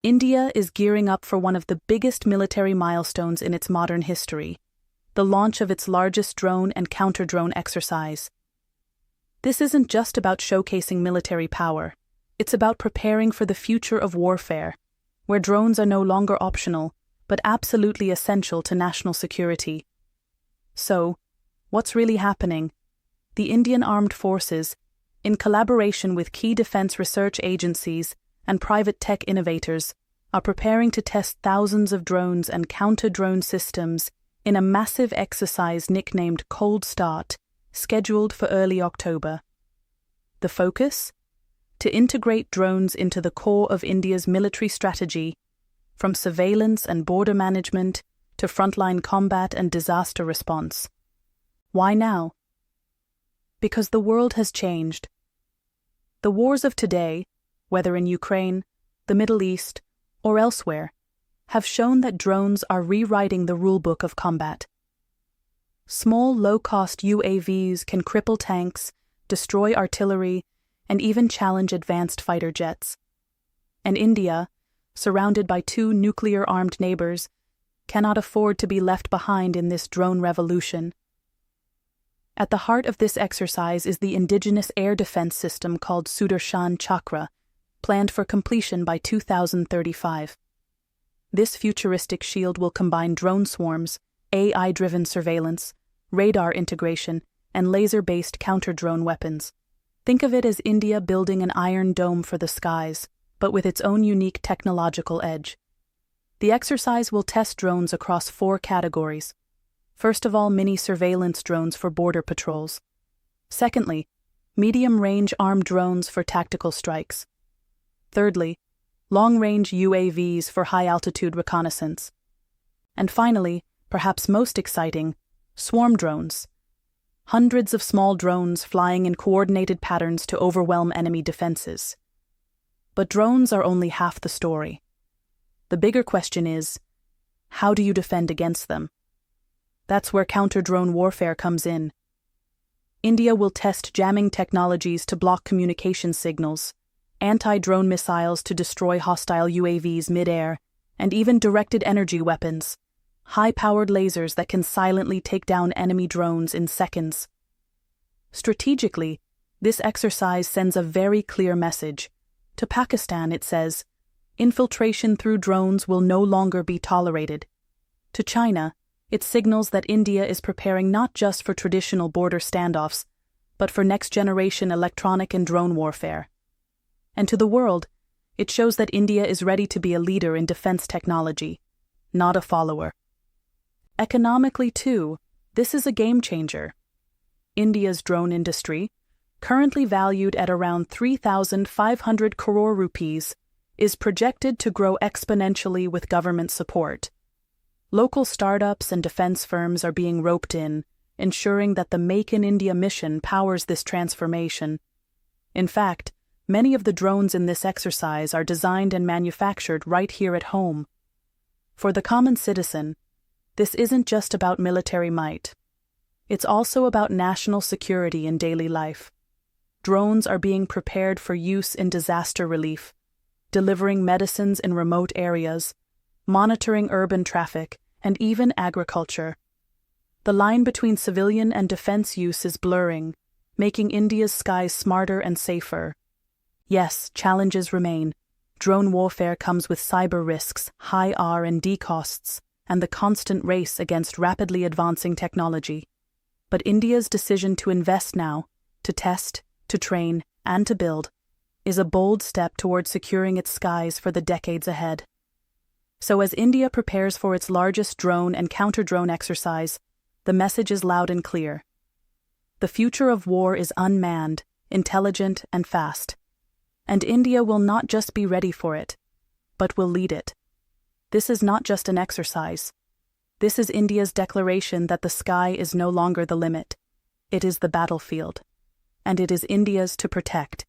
India is gearing up for one of the biggest military milestones in its modern history, the launch of its largest drone and counter-drone exercise. This isn't just about showcasing military power, it's about preparing for the future of warfare, where drones are no longer optional, but absolutely essential to national security. So, what's really happening? The Indian Armed Forces, in collaboration with key defense research agencies and private tech innovators, are preparing to test thousands of drones and counter-drone systems in a massive exercise nicknamed Cold Start, scheduled for early October. The focus? To integrate drones into the core of India's military strategy, from surveillance and border management to frontline combat and disaster response. Why now? Because the world has changed. The wars of today, whether in Ukraine, the Middle East, or elsewhere, have shown that drones are rewriting the rulebook of combat. Small, low-cost UAVs can cripple tanks, destroy artillery, and even challenge advanced fighter jets. And India, surrounded by two nuclear-armed neighbors, cannot afford to be left behind in this drone revolution. At the heart of this exercise is the indigenous air defense system called Sudarshan Chakra, planned for completion by 2035. This futuristic shield will combine drone swarms, AI-driven surveillance, radar integration, and laser-based counter-drone weapons. Think of it as India building an iron dome for the skies, but with its own unique technological edge. The exercise will test drones across 4 categories. First of all, mini surveillance drones for border patrols. Secondly, medium-range armed drones for tactical strikes. Thirdly, long-range UAVs for high-altitude reconnaissance. And finally, perhaps most exciting, swarm drones. Hundreds of small drones flying in coordinated patterns to overwhelm enemy defenses. But drones are only half the story. The bigger question is, how do you defend against them? That's where counter-drone warfare comes in. India will test jamming technologies to block communication signals, anti-drone missiles to destroy hostile UAVs mid-air, and even directed energy weapons, high-powered lasers that can silently take down enemy drones in seconds. Strategically, this exercise sends a very clear message. To Pakistan, it says, infiltration through drones will no longer be tolerated. To China, it signals that India is preparing not just for traditional border standoffs, but for next-generation electronic and drone warfare. And to the world, it shows that India is ready to be a leader in defense technology, not a follower. Economically, too, this is a game-changer. India's drone industry, currently valued at around 3,500 crore rupees, is projected to grow exponentially with government support. Local startups and defense firms are being roped in, ensuring that the Make in India mission powers this transformation. In fact, many of the drones in this exercise are designed and manufactured right here at home. For the common citizen, this isn't just about military might. It's also about national security in daily life. Drones are being prepared for use in disaster relief, delivering medicines in remote areas, monitoring urban traffic, and even agriculture. The line between civilian and defense use is blurring, making India's skies smarter and safer. Yes, challenges remain. Drone warfare comes with cyber risks, high R&D costs, and the constant race against rapidly advancing technology. But India's decision to invest now, to test, to train, and to build, is a bold step toward securing its skies for the decades ahead. So as India prepares for its largest drone and counter-drone exercise, the message is loud and clear. The future of war is unmanned, intelligent, and fast. And India will not just be ready for it, but will lead it. This is not just an exercise. This is India's declaration that the sky is no longer the limit. It is the battlefield. And it is India's to protect.